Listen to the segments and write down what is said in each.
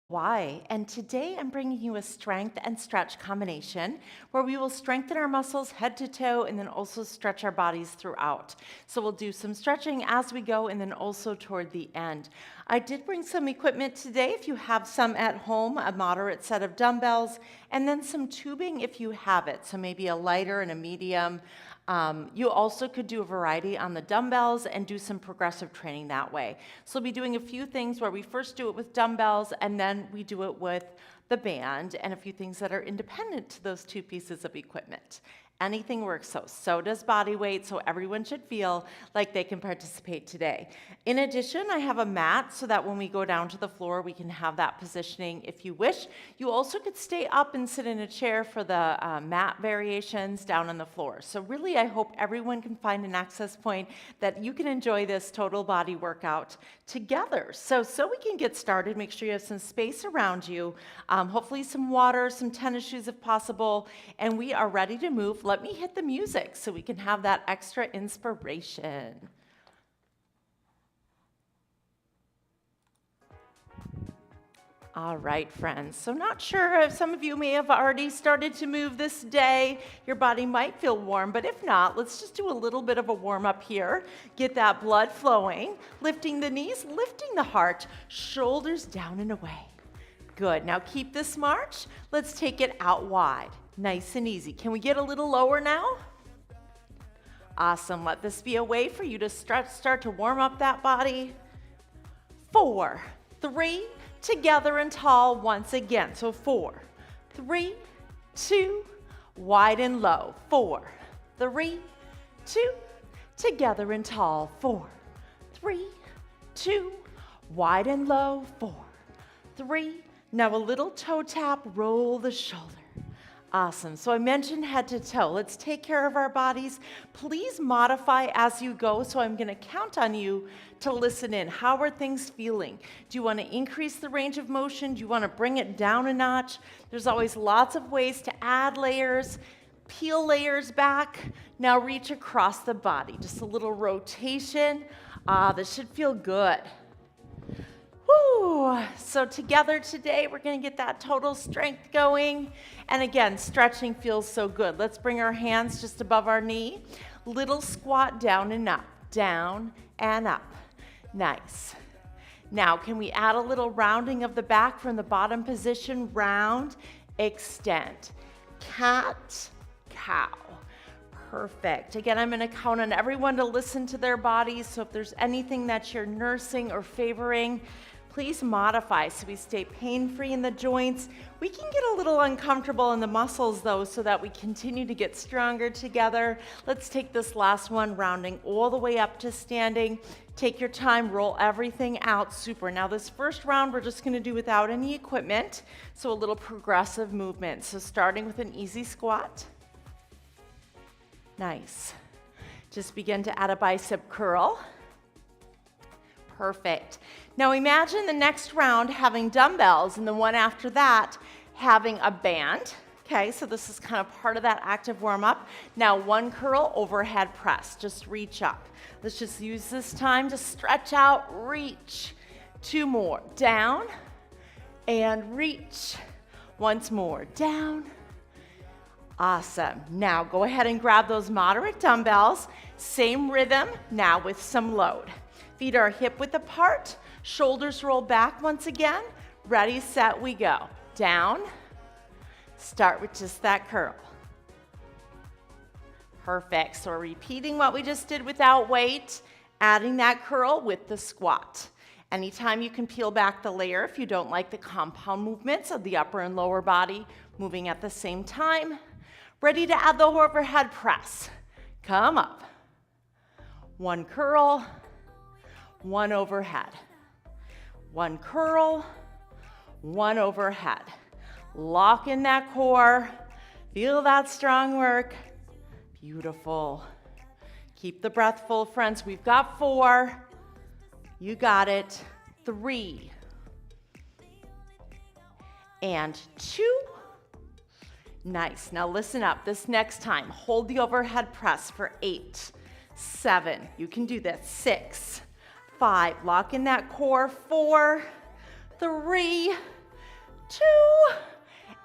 Why? And today I'm bringing you a strength and stretch combination where we will strengthen our muscles head to toe and then also stretch our bodies throughout. So we'll do some stretching as we go and then also toward the end. I did bring some equipment today if you have some at home, a moderate set of dumbbells, and then some tubing if you have it. So maybe a lighter and a medium. You also could do a variety on the dumbbells and do some progressive training that way. So we'll be doing a few things where we first do it with dumbbells and then we do it with the band and a few things that are independent to those two pieces of equipment. Anything works, so does body weight, so everyone should feel like they can participate today. In addition, I have a mat so that when we go down to the floor, we can have that positioning if you wish. You also could stay up and sit in a chair for the mat variations down on the floor. So really, I hope everyone can find an access point that you can enjoy this total body workout together. So we can get started, make sure you have some space around you, hopefully some water, some tennis shoes if possible, and we are ready to move. Let me hit the music so we can have that extra inspiration. All right, friends. So not sure if some of you may have already started to move this day. Your body might feel warm, but if not, let's just do a little bit of a warm up here. Get that blood flowing, lifting the knees, lifting the heart, shoulders down and away. Good. Now keep this march. Let's take it out wide. Nice and easy. Can we get a little lower now? Awesome. Let this be a way for you to start to warm up that body. 4, 3, together and tall once again. So 4, 3, 2, wide and low. 4, 3, 2, together and tall. 4, 3, 2, wide and low. 4, 3. Now a little toe tap, roll the shoulder. Awesome. So I mentioned head to toe. Let's take care of our bodies. Please modify as you go. So I'm going to count on you to listen in. How are things feeling? Do you want to increase the range of motion? Do you want to bring it down a notch? There's always lots of ways to add layers, peel layers back. Now reach across the body. Just a little rotation. This should feel good. Woo! So together today, we're going to get that total strength going. And again, stretching feels so good. Let's bring our hands just above our knee. Little squat down and up, down and up. Nice. Now, can we add a little rounding of the back from the bottom position? Round, extend. Cat, cow. Perfect. Again, I'm going to count on everyone to listen to their bodies. So if there's anything that you're nursing or favoring, please modify so we stay pain-free in the joints. We can get a little uncomfortable in the muscles though, so that we continue to get stronger together. Let's take this last one, rounding all the way up to standing. Take your time, roll everything out. Super. Now this first round, we're just going to do without any equipment. So a little progressive movement. So starting with an easy squat. Nice. Just begin to add a bicep curl. Perfect. Now imagine the next round having dumbbells and the one after that having a band. Okay, so this is kind of part of that active warm-up. Now one curl, overhead press. Just reach up. Let's just use this time to stretch out, reach. 2 more. Down and reach. Once more. Down. Awesome. Now go ahead and grab those moderate dumbbells. Same rhythm, now with some load. Feet are hip width apart. Shoulders roll back once again. Ready, set, we go. Down. Start with just that curl. Perfect. So we're repeating what we just did without weight, adding that curl with the squat. Anytime you can peel back the layer if you don't like the compound movements of the upper and lower body moving at the same time. Ready to add the overhead press. Come up. 1 curl, 1 overhead. 1 curl, 1 overhead. Lock in that core. Feel that strong work. Beautiful. Keep the breath full, friends. We've got 4. You got it. 3. And 2. Nice. Now listen up. This next time, hold the overhead press for 8, 7. You can do this. 6, 5. Lock in that core. 4, 3, 2,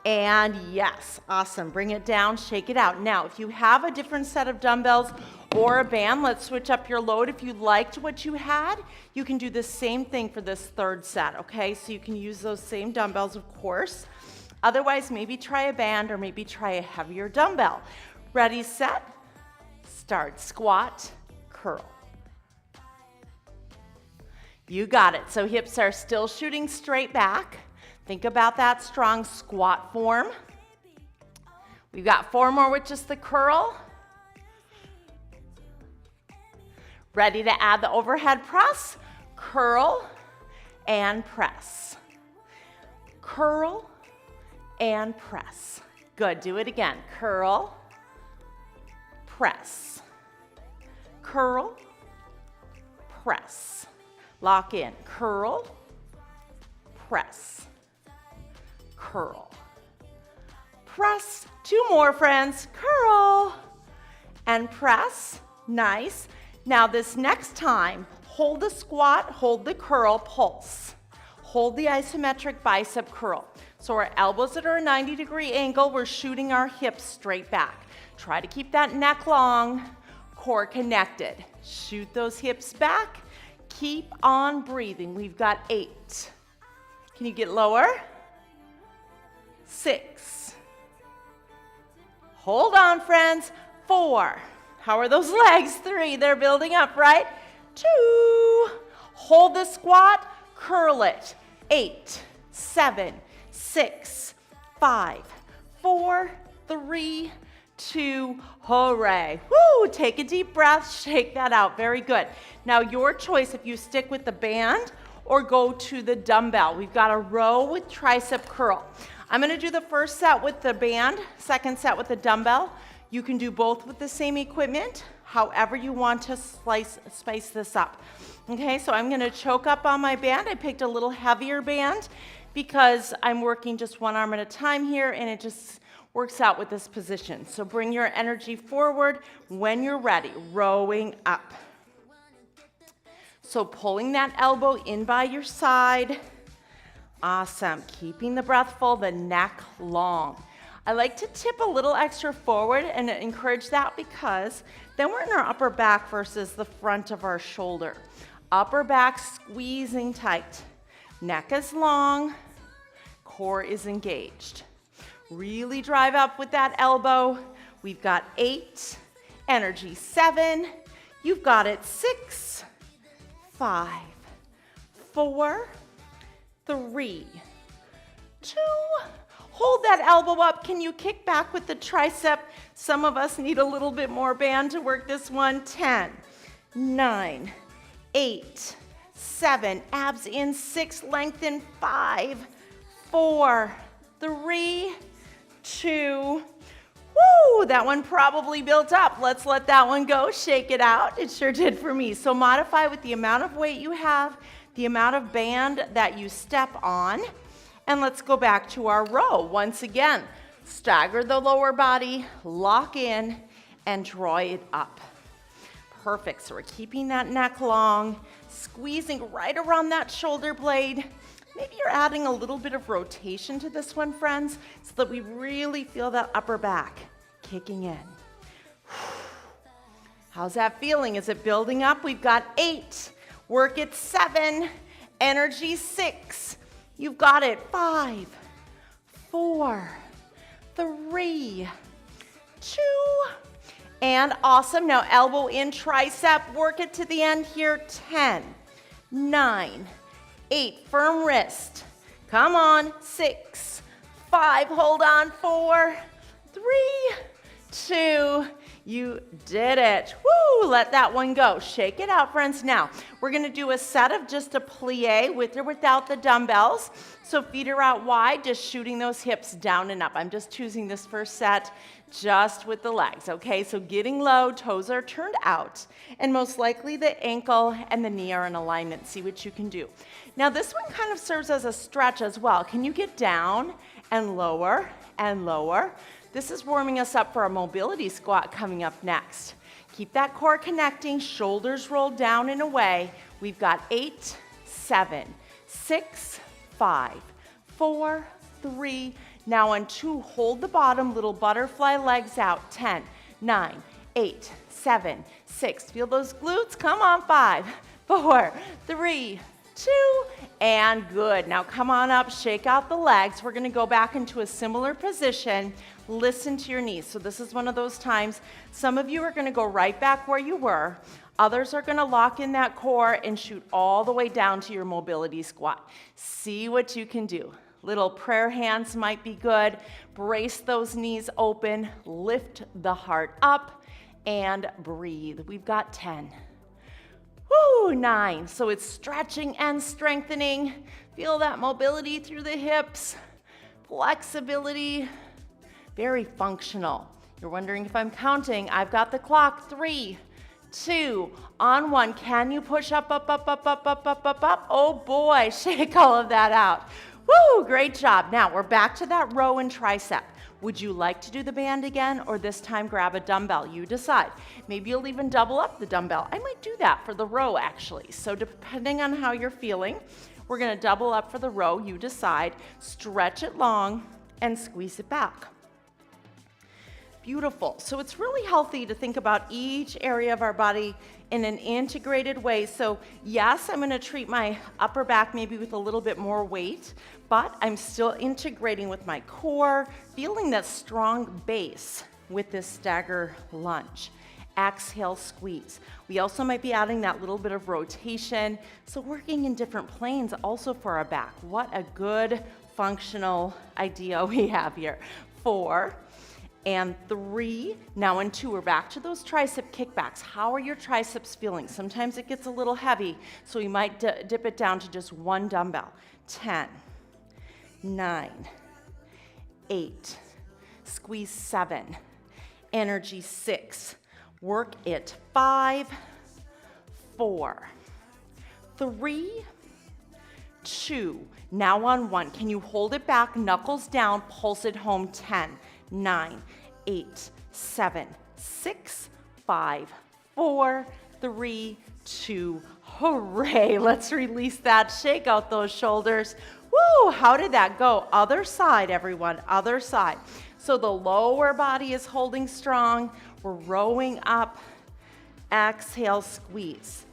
and yes, awesome. Bring it down, shake it out. Now, if you have a different set of dumbbells or a band, let's switch up your load. If you liked what you had, you can do the same thing for this third set, okay? So you can use those same dumbbells, of course. Otherwise, maybe try a band or maybe try a heavier dumbbell. Ready, set, start. Squat, curl. You got it. So hips are still shooting straight back. Think about that strong squat form. We've got 4 more with just the curl. Ready to add the overhead press, curl and press. Curl and press. Good, do it again. Curl, press. Curl, press. Lock in. Curl, press. Curl. Press. 2 more, friends. Curl and press. Nice. Now this next time, hold the squat, hold the curl, pulse. Hold the isometric bicep curl. So our elbows at a 90-degree angle, we're shooting our hips straight back. Try to keep that neck long, core connected. Shoot those hips back. Keep on breathing. We've got 8. Can you get lower? 6. Hold on, friends. 4. How are those legs? 3. They're building up, right? 2. Hold the squat, curl it. 8, 7, 6, 5, 4, 3, 2, hooray. Woo! Take a deep breath, shake that out. Very good. Now your choice if you stick with the band or go to the dumbbell. We've got a row with tricep curl. I'm gonna do the first set with the band, second set with the dumbbell. You can do both with the same equipment, however you want to spice this up. Okay, so I'm gonna choke up on my band. I picked a little heavier band because I'm working just one arm at a time here and it just works out with this position. So bring your energy forward when you're ready, rowing up. So pulling that elbow in by your side. Awesome, keeping the breath full, the neck long. I like to tip a little extra forward and encourage that because then we're in our upper back versus the front of our shoulder. Upper back squeezing tight. Neck is long, core is engaged. Really drive up with that elbow. We've got 8, energy 7. You've got it 6, 5, 4, 3, 2. Hold that elbow up. Can you kick back with the tricep? Some of us need a little bit more band to work this one. 10, 9, 8, 7, abs in 6, lengthen 5, 4, 3, 2. Woo, that one probably built up. Let's let that one go. Shake it out. It sure did for me. So modify with the amount of weight you have, the amount of band that you step on. And let's go back to our row. Once again, stagger the lower body, lock in, and draw it up. Perfect. So we're keeping that neck long, squeezing right around that shoulder blade. Maybe you're adding a little bit of rotation to this one, friends, so that we really feel that upper back kicking in. How's that feeling? Is it building up? We've got 8. Work it 7. Energy 6. You've got it. 5, 4, 3, 2. And awesome. Now elbow in tricep. Work it to the end here. 10, 9, 8. Firm wrist. Come on. 6, 5. Hold on. 4, 3, 2. You did it. Woo! Let that one go. Shake it out, friends. Now, we're going to do a set of just a plie with or without the dumbbells. So feet are out wide, just shooting those hips down and up. I'm just choosing this first set just with the legs, okay? So getting low, toes are turned out, and most likely the ankle and the knee are in alignment. See what you can do. Now, this one kind of serves as a stretch as well. Can you get down and lower and lower? This is warming us up for our mobility squat coming up next. Keep that core connecting, shoulders rolled down and away. We've got 8, 7, 6, 5, 4, 3. Now on 2, hold the bottom, little butterfly legs out. 10, 9, 8, 7, 6. Feel those glutes? Come on. 5, 4, 3, 2, and good. Now come on up, shake out the legs. We're gonna go back into a similar position. Listen to your knees. So this is one of those times, some of you are gonna go right back where you were. Others are gonna lock in that core and shoot all the way down to your mobility squat. See what you can do. Little prayer hands might be good. Brace those knees open, lift the heart up, and breathe. We've got 10. Woo, 9. So it's stretching and strengthening. Feel that mobility through the hips, flexibility, very functional. You're wondering if I'm counting. I've got the clock. 3, 2, on 1. Can you push up, up, up, up, up, up, up, up, up? Oh boy, shake all of that out. Woo, great job. Now we're back to that row and tricep. Would you like to do the band again, or this time grab a dumbbell? You decide. Maybe you'll even double up the dumbbell. I might do that for the row actually. So depending on how you're feeling, we're gonna double up for the row. You decide. Stretch it long and squeeze it back. Beautiful. So it's really healthy to think about each area of our body in an integrated way. So yes, I'm going to treat my upper back maybe with a little bit more weight, but I'm still integrating with my core, feeling that strong base with this stagger lunge. Exhale, squeeze. We also might be adding that little bit of rotation. So working in different planes also for our back. What a good functional idea we have here. 4 and 3. Now in 2, we're back to those tricep kickbacks. How are your triceps feeling? Sometimes it gets a little heavy, so we might dip it down to just 1 dumbbell. 10, 9, 8, squeeze 7, energy 6, work it 5, 4, 3, 2. Now on 1, can you hold it back, knuckles down, pulse it home. 10, 9, 8, 7, 6, 5, 4, 3, 2. Hooray, let's release that. Shake out those shoulders. Woo, how did that go? Other side, everyone, other side. So the lower body is holding strong. We're rowing up. Exhale, squeeze.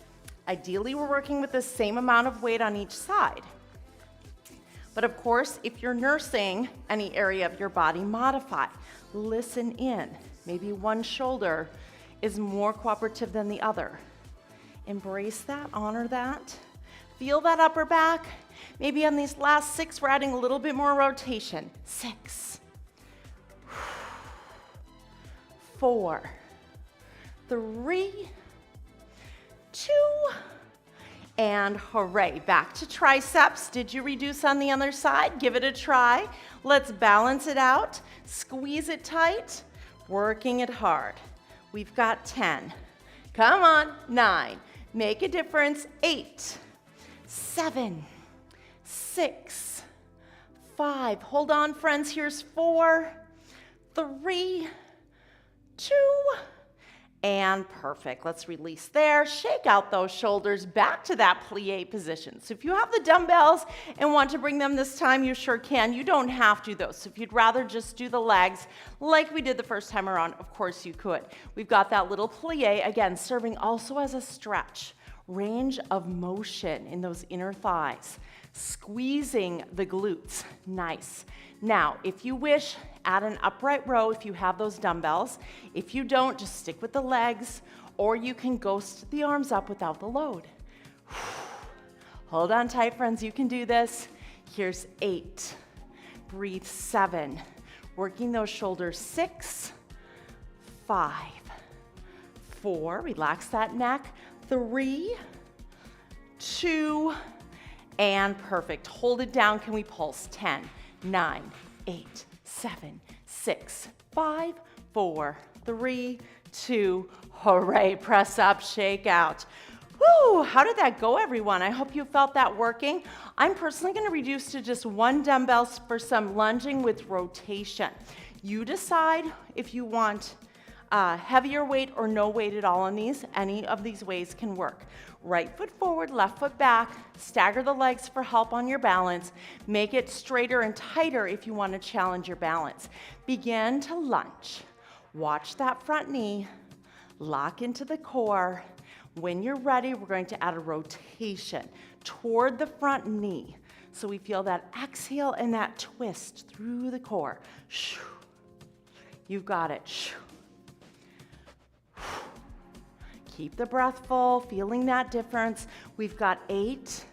Ideally, we're working with the same amount of weight on each side. But of course, if you're nursing any area of your body, modify. Listen in. Maybe one shoulder is more cooperative than the other. Embrace that, honor that. Feel that upper back. Maybe on these last 6, we're adding a little bit more rotation. 6, 4, 3, 2, and hooray, back to triceps. Did you reduce on the other side? Give it a try. Let's balance it out. Squeeze it tight, working it hard. We've got 10. Come on, 9. Make a difference. 8, 7, 6, 5. Hold on, friends. Here's 4, 3, 2, and perfect. Let's release there. Shake out those shoulders back to that plie position. So if you have the dumbbells and want to bring them this time, you sure can. You don't have to though. So if you'd rather just do the legs like we did the first time around, of course you could. We've got that little plie, again, serving also as a stretch. Range of motion in those inner thighs. Squeezing the glutes. Nice. Now, if you wish, add an upright row if you have those dumbbells. If you don't, just stick with the legs, or you can ghost the arms up without the load. Hold on tight, friends. You can do this. Here's 8. Breathe. 7. Working those shoulders. 6, 5, 4. Relax that neck. 3, 2, and perfect. Hold it down. Can we pulse? 10, 9, 8, 7, 6, 5, 4, 3, 2. Hooray. Press up, shake out. Woo, how did that go, everyone? I hope you felt that working. I'm personally going to reduce to just 1 dumbbell for some lunging with rotation. You decide if you want Heavier weight or no weight at all on these, any of these ways can work. Right foot forward, left foot back, stagger the legs for help on your balance. Make it straighter and tighter if you want to challenge your balance. Begin to lunge. Watch that front knee, lock into the core. When you're ready, we're going to add a rotation toward the front knee. So we feel that exhale and that twist through the core. You've got it. Keep the breath full, feeling that difference. We've got 8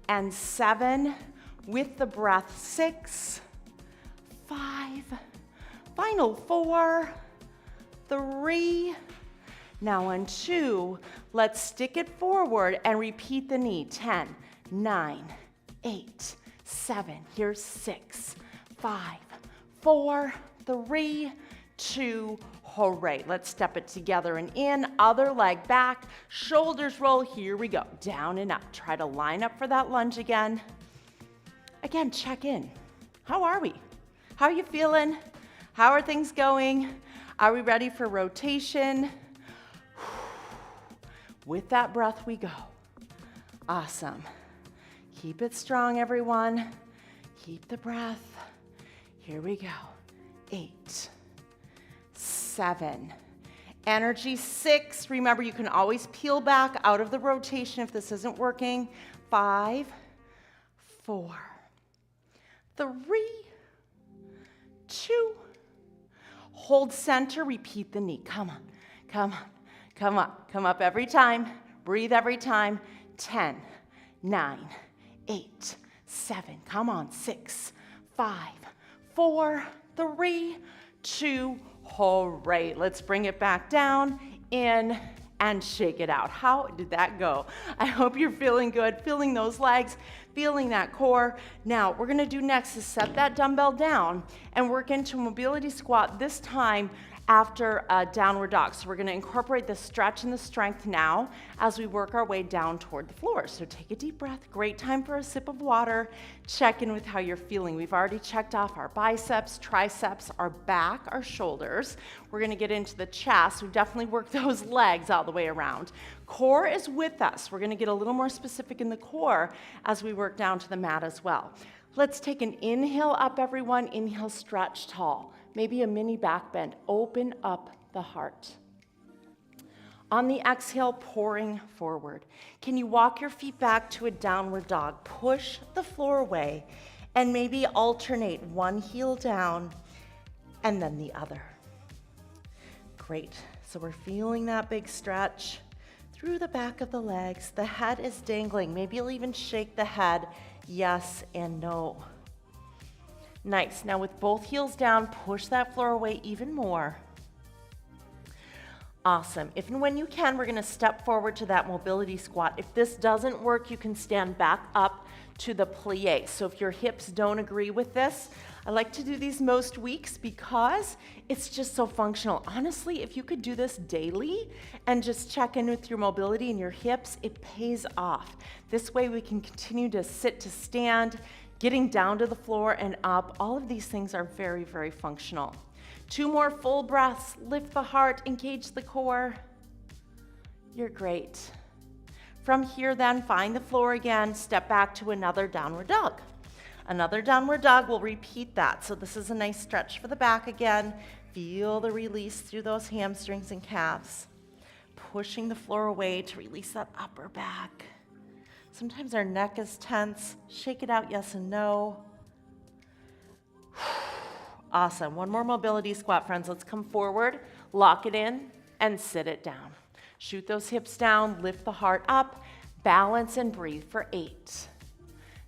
and 7 with the breath. 6, 5, final 4, 3. Now on 2, let's stick it forward and repeat the knee. 10, 9, 8, 7. Here's 6, 5, 4, 3, 2. Hooray. Let's step it together and in. Other leg back, shoulders roll. Here we go. Down and up. Try to line up for that lunge again. Again, check in. How are we? How are you feeling? How are things going? Are we ready for rotation? With that breath we go. Awesome. Keep it strong, everyone. Keep the breath. Here we go. 8, 7. Energy 6. Remember, you can always peel back out of the rotation if this isn't working. 5, 4, 3, 2. Hold center. Repeat the knee. Come on. Come on. Come up. Come up every time. Breathe every time. 10, 9, 8, 7. Come on. 6, 5, 4, 3, 2. Hooray. Let's bring it back down, in, and shake it out. How did that go? I hope you're feeling good, feeling those legs, feeling that core. Now, what we're gonna do next is set that dumbbell down and work into a mobility squat, this time after a downward dog. So we're gonna incorporate the stretch and the strength now as we work our way down toward the floor. So take a deep breath. Great time for a sip of water. Check in with how you're feeling. We've already checked off our biceps, triceps, our back, our shoulders. We're gonna get into the chest. We've definitely worked those legs all the way around. Core is with us. We're gonna get a little more specific in the core as we work down to the mat as well. Let's take an inhale up, everyone. Inhale, stretch tall. Maybe a mini back bend. Open up the heart. On the exhale, pouring forward. Can you walk your feet back to a downward dog? Push the floor away and maybe alternate one heel down and then the other. Great. So we're feeling that big stretch through the back of the legs. The head is dangling. Maybe you'll even shake the head, yes and no. Nice. Now with both heels down, push that floor away even more. Awesome. If and when you can, we're going to step forward to that mobility squat. If this doesn't work, you can stand back up to the plie. So if your hips don't agree with this, I like to do these most weeks because it's just so functional. Honestly, if you could do this daily and just check in with your mobility and your hips, it pays off. This way we can continue to sit to stand, getting down to the floor and up. All of these things are very, very functional. 2 more full breaths. Lift the heart, engage the core. You're great. From here then, find the floor again, step back to another downward dog. Another downward dog, we'll repeat that. So this is a nice stretch for the back again. Feel the release through those hamstrings and calves. Pushing the floor away to release that upper back. Sometimes our neck is tense. Shake it out, yes and no. Awesome. One more mobility squat, friends. Let's come forward, lock it in, and sit it down. Shoot those hips down, lift the heart up, balance and breathe for 8,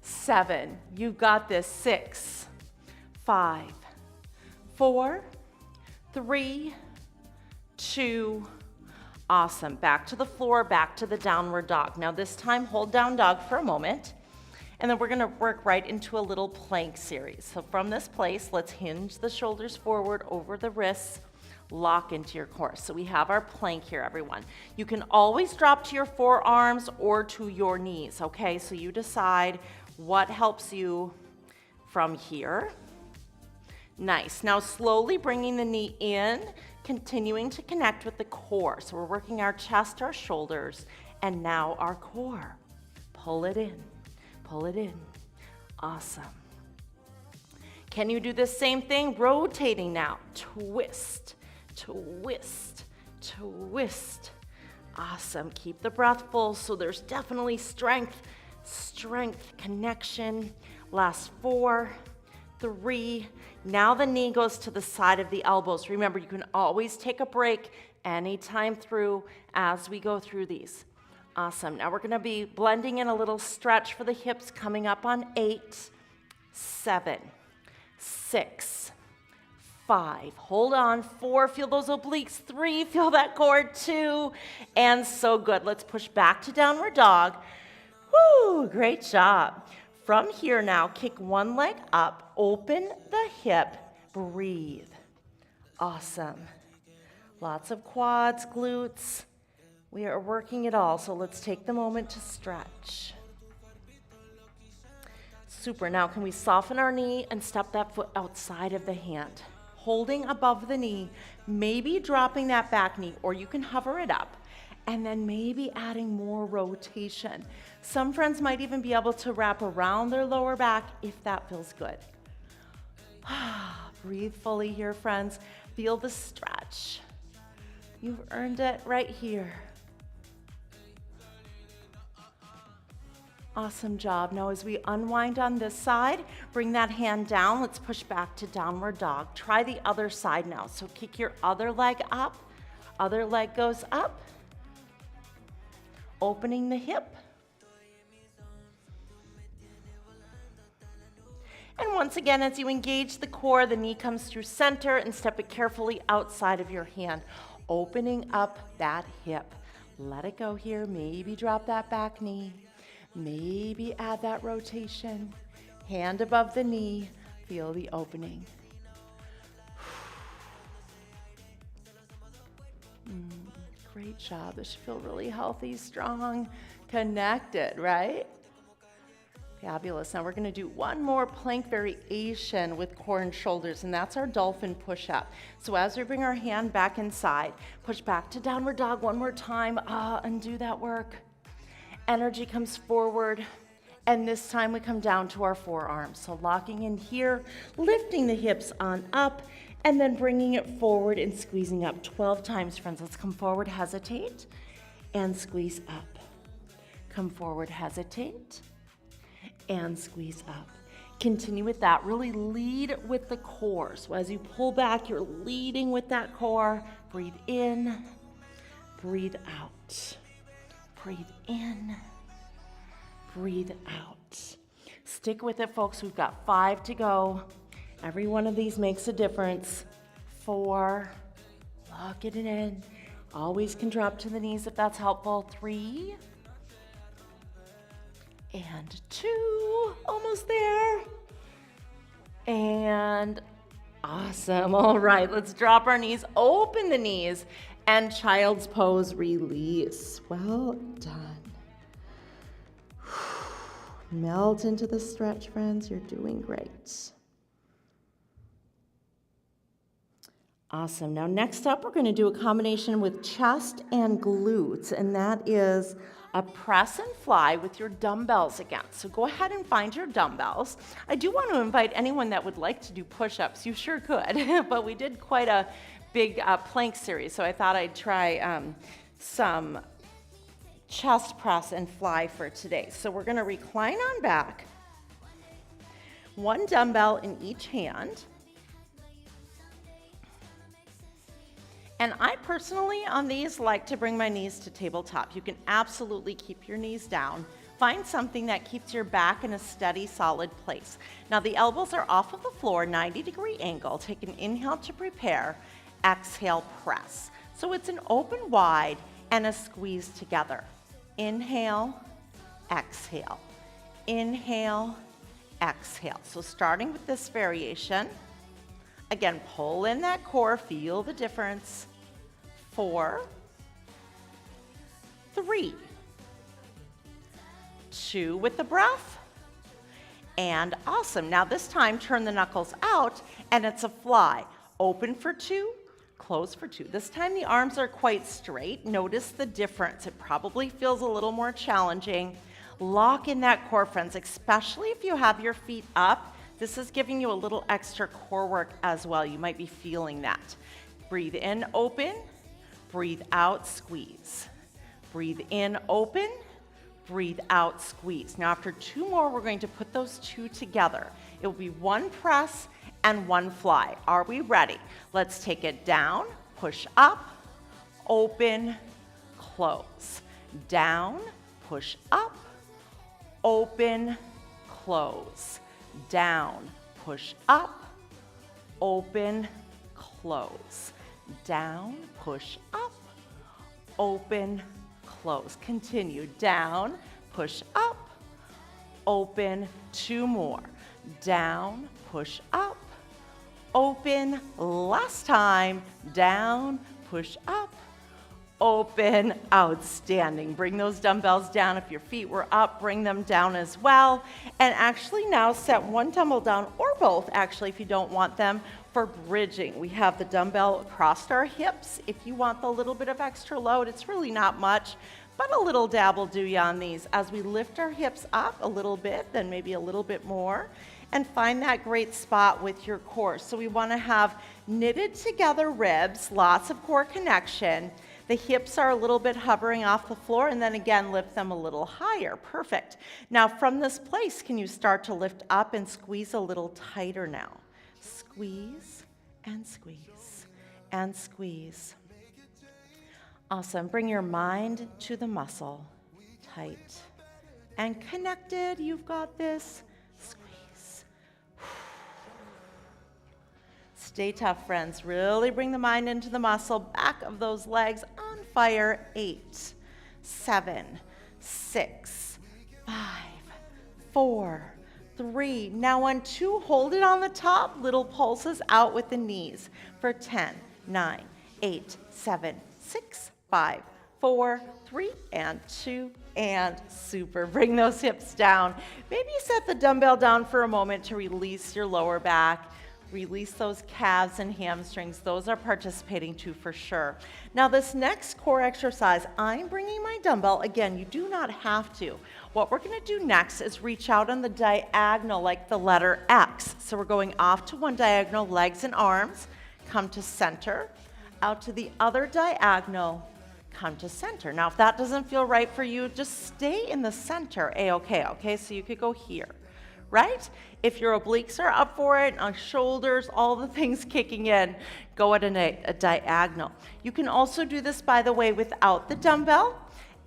7. You've got this. 6, 5, 4, 3, 2. Awesome. Back to the floor, back to the downward dog. Now this time, hold down dog for a moment, and then we're going to work right into a little plank series. So from this place, let's hinge the shoulders forward over the wrists, lock into your core. So we have our plank here, everyone. You can always drop to your forearms or to your knees, okay? So you decide what helps you from here Nice. Now slowly bringing the knee in, continuing to connect with the core. So we're working our chest, our shoulders, and now our core. Pull it in, pull it in. Awesome. Can you do the same thing? Rotating now. Twist, twist, twist. Awesome. Keep the breath full so there's definitely strength, connection. Last 4, 3. Now the knee goes to the side of the elbows. Remember, you can always take a break anytime through as we go through these. Awesome. Now we're going to be blending in a little stretch for the hips coming up on 8, 7, 6, 5. Hold on. 4. Feel those obliques. 3. Feel that core. 2. And so good. Let's push back to downward dog. Woo! Great job. From here now, kick one leg up, open the hip, breathe. Awesome. Lots of quads, glutes. We are working it all, so let's take the moment to stretch. Super. Now can we soften our knee and step that foot outside of the hand? Holding above the knee, maybe dropping that back knee, or you can hover it up. And then maybe adding more rotation. Some friends might even be able to wrap around their lower back if that feels good. Breathe fully here, friends. Feel the stretch. You've earned it right here. Awesome job. Now as we unwind on this side, bring that hand down. Let's push back to downward dog. Try the other side now. So kick your other leg up. Other leg goes up. Opening the hip. And once again, as you engage the core, the knee comes through center and step it carefully outside of your hand. Opening up that hip. Let it go here. Maybe drop that back knee. Maybe add that rotation. Hand above the knee. Feel the opening. Great job. This should feel really healthy, strong, connected, right? Fabulous. Now we're going to do one more plank variation with core and shoulders, and that's our dolphin push-up. So as we bring our hand back inside, push back to downward dog one more time, and do that work. Energy comes forward, and this time we come down to our forearms. So locking in here, lifting the hips on up, and then bringing it forward and squeezing up 12 times, friends. Let's come forward, hesitate, and squeeze up. Come forward, hesitate, and squeeze up. Continue with that. Really lead with the core. So as you pull back, you're leading with that core. Breathe in, breathe out. Breathe in, breathe out. Stick with it, folks. We've got 5 to go. Every one of these makes a difference. 4, lock it in. Always can drop to the knees if that's helpful. 3, and 2, almost there. And awesome. All right, let's drop our knees, open the knees, and child's pose, release. Well done. Melt into the stretch, friends. You're doing great. Awesome. Now next up, we're going to do a combination with chest and glutes, and that is a press and fly with your dumbbells again. So go ahead and find your dumbbells. I do want to invite anyone that would like to do push-ups. You sure could, but we did quite a big plank series, so I thought I'd try some chest press and fly for today. So we're going to recline on back, one dumbbell in each hand. And I personally, on these, like to bring my knees to tabletop. You can absolutely keep your knees down. Find something that keeps your back in a steady, solid place. Now the elbows are off of the floor, 90-degree angle. Take an inhale to prepare. Exhale, press. So it's an open wide and a squeeze together. Inhale, exhale. Inhale, exhale. So starting with this variation, again, pull in that core, feel the difference. 4, 3, 2 with the breath, And awesome. Now this time, turn the knuckles out, and it's a fly. Open for 2, close for 2. This time the arms are quite straight. Notice the difference. It probably feels a little more challenging. Lock in that core, friends, especially if you have your feet up. This is giving you a little extra core work as well. You might be feeling that. Breathe in, open. Breathe out, squeeze. Breathe in, open. Breathe out, squeeze. Now after 2 more, we're going to put those 2 together. It will be 1 press and 1 fly. Are we ready? Let's take it down, push up, open, close. Down, push up, open, close. Down, push up, open, close. Down, push up, open, close. Continue. Down, push up, open. 2 more. Down, push up, open. Last time. Down, push up, open. Outstanding. Bring those dumbbells down. If your feet were up, bring them down as well. And actually now set 1 dumbbell down, or both actually if you don't want them, for bridging. We have the dumbbell across our hips. If you want the little bit of extra load, it's really not much, but a little dab will do you on these. As we lift our hips up a little bit, then maybe a little bit more, and find that great spot with your core. So we want to have knitted together ribs, lots of core connection. The hips are a little bit hovering off the floor, and then again, lift them a little higher. Perfect. Now from this place, can you start to lift up and squeeze a little tighter now? Squeeze and squeeze and squeeze. Awesome. Bring your mind to the muscle. Tight and connected. You've got this. Squeeze. Stay tough, friends. Really bring the mind into the muscle. Back of those legs on fire. 8, 7, 6, 5, 4, 3. Now on 2, hold it on the top. Little pulses out with the knees for 10, 9, 8, 7, 6, 5, 4, 3, and 2, and super. Bring those hips down. Maybe set the dumbbell down for a moment to release your lower back. Release those calves and hamstrings. Those are participating too for sure. Now this next core exercise, I'm bringing my dumbbell. Again, you do not have to. What we're going to do next is reach out on the diagonal like the letter X. So we're going off to one diagonal, legs and arms, come to center, out to the other diagonal, come to center. Now if that doesn't feel right for you, just stay in the center, A-okay, okay? So you could go here. Right? If your obliques are up for it, on shoulders, all the things kicking in, go at a diagonal. You can also do this, by the way, without the dumbbell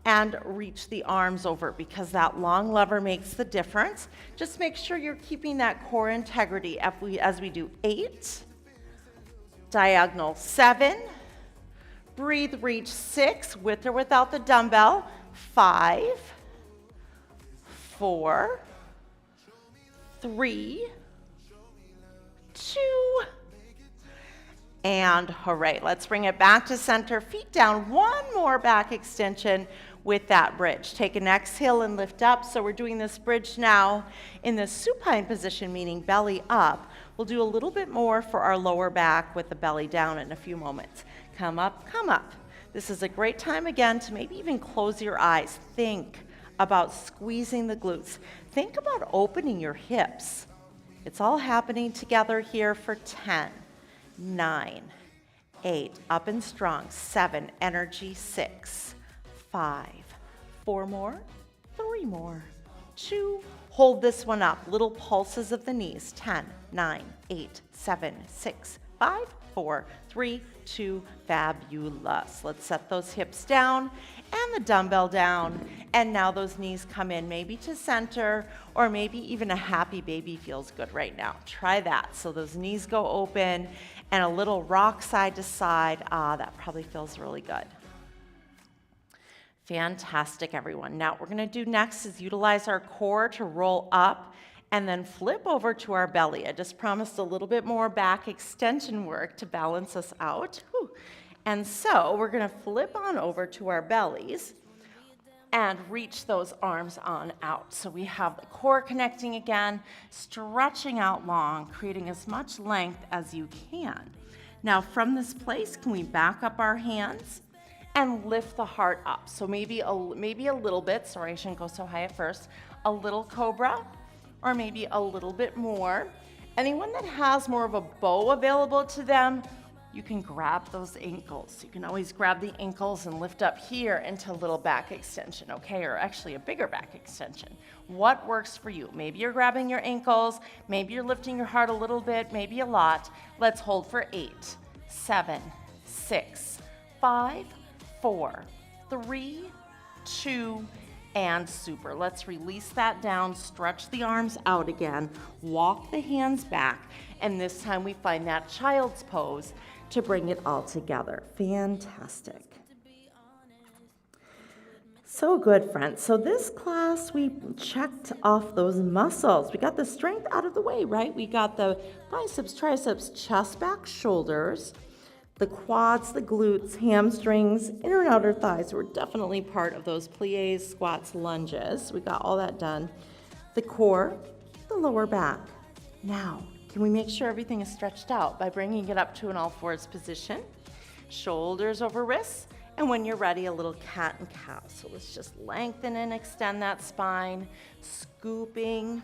and reach the arms over because that long lever makes the difference. Just make sure you're keeping that core integrity as we do 8, diagonal 7, breathe, reach 6, with or without the dumbbell, 5, 4, 3, 2, and hooray. Let's bring it back to center, feet down, 1 more back extension with that bridge. Take an exhale and lift up. So we're doing this bridge now in the supine position, meaning belly up. We'll do a little bit more for our lower back with the belly down in a few moments. Come up, come up. This is a great time again to maybe even close your eyes. Think about squeezing the glutes. Think about opening your hips. It's all happening together here for 10, 9, 8, up and strong, 7, energy, 6, 5, 4 more, 3 more, 2, hold this one up, little pulses of the knees, 10, 9, 8, 7, 6, 5, 4, 3, 2, fabulous. Let's set those hips down and the dumbbell down, and now those knees come in maybe to center, or maybe even a happy baby feels good right now. Try that. So those knees go open and a little rock side to side. That probably feels really good. Fantastic, everyone. Now what we're going to do next is utilize our core to roll up and then flip over to our belly. I just promised a little bit more back extension work to balance us out. Whew. And so we're going to flip on over to our bellies. and reach those arms on out. So we have the core connecting again, stretching out long, creating as much length as you can. Now from this place, can we back up our hands and lift the heart up? So maybe a little bit, sorry, I shouldn't go so high at first, a little cobra, or maybe a little bit more. Anyone that has more of a bow available to them, you can grab those ankles. You can always grab the ankles and lift up here into a little back extension, okay? Or actually a bigger back extension. What works for you? Maybe you're grabbing your ankles, maybe you're lifting your heart a little bit, maybe a lot. Let's hold for 8, 7, 6, 5, 4, 3, 2, and super. Let's release that down, stretch the arms out again, walk the hands back, and this time we find that child's pose to bring it all together. Fantastic. So good, friends. So this class, we checked off those muscles. We got the strength out of the way, right? We got the biceps, triceps, chest, back, shoulders, the quads, the glutes, hamstrings, inner and outer thighs were definitely part of those plies, squats, lunges. We got all that done. The core, the lower back. Now, can we make sure everything is stretched out by bringing it up to an all fours position? Shoulders over wrists, and when you're ready, a little cat and cow. So let's just lengthen and extend that spine, scooping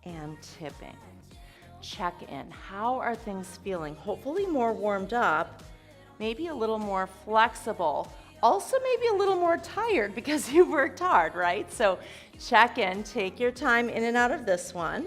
and tipping. Check in. How are things feeling? Hopefully more warmed up, maybe a little more flexible, also maybe a little more tired because you worked hard, right? So check in, take your time in and out of this one.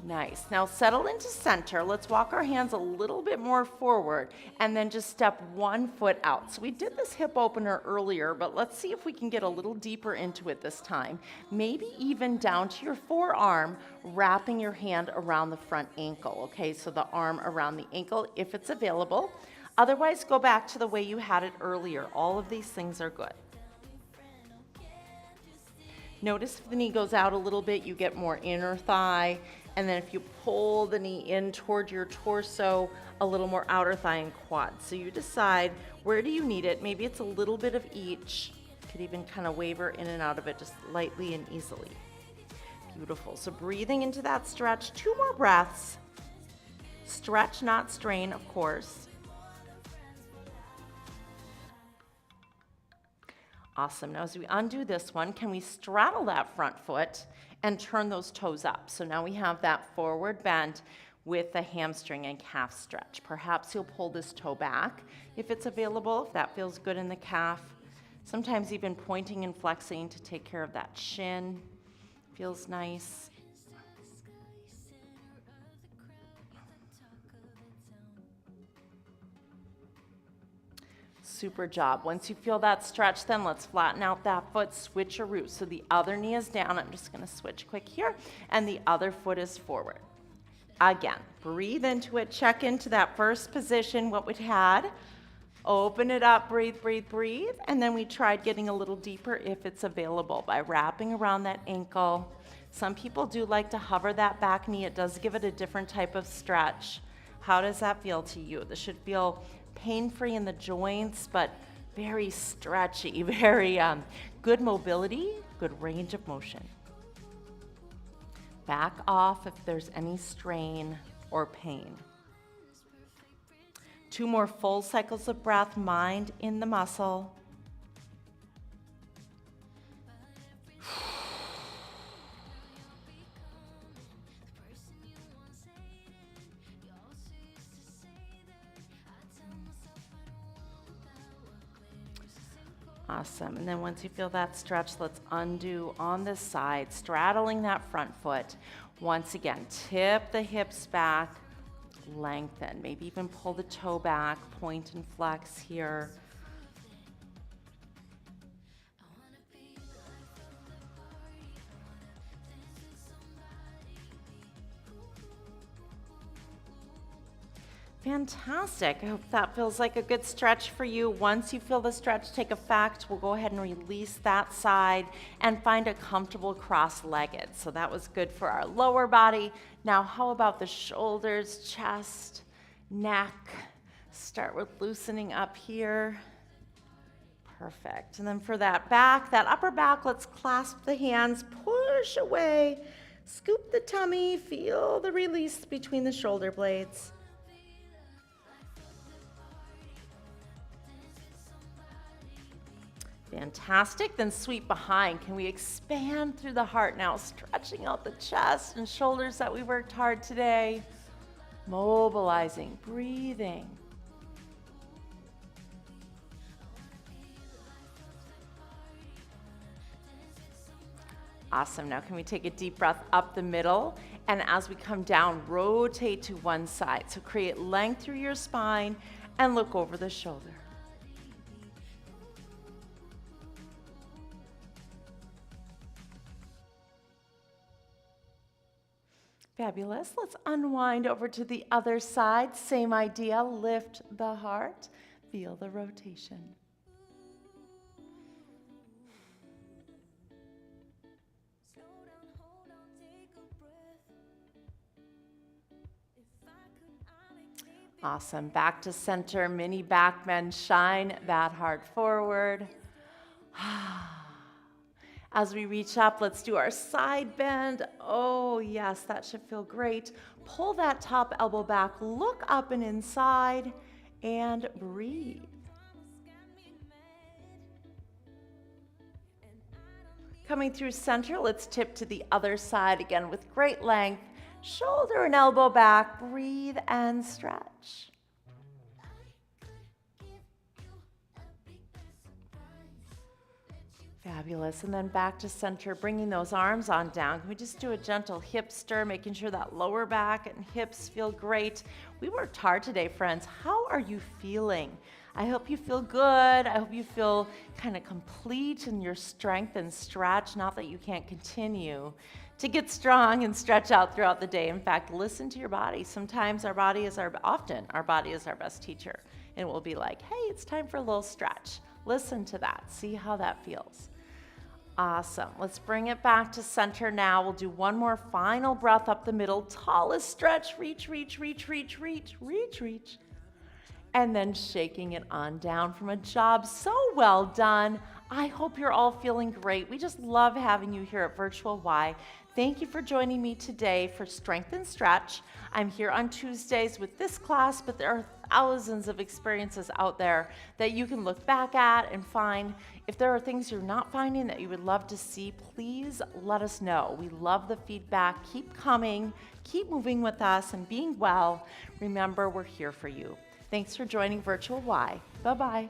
Nice. Now settle into center. Let's walk our hands a little bit more forward and then just step one foot out. So we did this hip opener earlier, but let's see if we can get a little deeper into it this time. Maybe even down to your forearm, wrapping your hand around the front ankle. Okay, so the arm around the ankle if it's available. Otherwise, go back to the way you had it earlier. All of these things are good. Notice if the knee goes out a little bit, you get more inner thigh. And then if you pull the knee in toward your torso, a little more outer thigh and quad. So you decide, where do you need it? Maybe it's a little bit of each. You could even kind of waver in and out of it just lightly and easily. Beautiful. So breathing into that stretch, 2 more breaths. Stretch, not strain, of course. Awesome. Now as we undo this one, can we straddle that front foot and turn those toes up? So now we have that forward bend with the hamstring and calf stretch. Perhaps you'll pull this toe back if it's available, if that feels good in the calf. Sometimes even pointing and flexing to take care of that shin feels nice. Super job. Once you feel that stretch, then let's flatten out that foot, switch your root. So the other knee is down. I'm just going to switch quick here. And the other foot is forward. Again, breathe into it. Check into that first position, what we had. Open it up, breathe, breathe, breathe. And then we tried getting a little deeper if it's available by wrapping around that ankle. Some people do like to hover that back knee. It does give it a different type of stretch. How does that feel to you? This should feel pain-free in the joints, but very stretchy, very good mobility, good range of motion. Back off if there's any strain or pain. 2 more full cycles of breath, mind in the muscle. Awesome. And then once you feel that stretch, let's undo on this side, straddling that front foot. Once again, tip the hips back, lengthen. Maybe even pull the toe back, point and flex here. Fantastic. I hope that feels like a good stretch for you. Once you feel the stretch take effect, we'll go ahead and release that side and find a comfortable cross-legged. So that was good for our lower body. Now, how about the shoulders, chest, neck? Start with loosening up here. Perfect. And then for that back, that upper back, let's clasp the hands, push away, scoop the tummy, feel the release between the shoulder blades. Fantastic. Then sweep behind. Can we expand through the heart now, stretching out the chest and shoulders that we worked hard today. Mobilizing, breathing. Awesome. Now can we take a deep breath up the middle, and as we come down, rotate to one side. So create length through your spine and look over the shoulder. Fabulous. Let's unwind over to the other side. Same idea. Lift the heart. Feel the rotation. Awesome. Back to center. Mini back bend. Shine that heart forward. As we reach up, let's do our side bend. Oh, yes, that should feel great. Pull that top elbow back, look up and inside, and breathe. Coming through center, let's tip to the other side again with great length. Shoulder and elbow back, breathe and stretch. Fabulous. And then back to center, bringing those arms on down. Can we just do a gentle hip stir, making sure that lower back and hips feel great? We worked hard today, friends. How are you feeling? I hope you feel good. I hope you feel kind of complete in your strength and stretch. Not that you can't continue to get strong and stretch out throughout the day. In fact, listen to your body. Sometimes often our body is our best teacher. And it will be like, hey, it's time for a little stretch. Listen to that. See how that feels. Awesome. Let's bring it back to center now. We'll do one more final breath up the middle. Tallest stretch. Reach, reach, reach, reach, reach, reach, reach. And then shaking it on down from a job so well done. I hope you're all feeling great. We just love having you here at Virtual Y. Thank you for joining me today for Strength and Stretch. I'm here on Tuesdays with this class, but there are thousands of experiences out there that you can look back at and find. If there are things you're not finding that you would love to see, please let us know. We love the feedback. Keep coming, keep moving with us and being well. Remember, we're here for you. Thanks for joining Virtual Y. Bye-bye.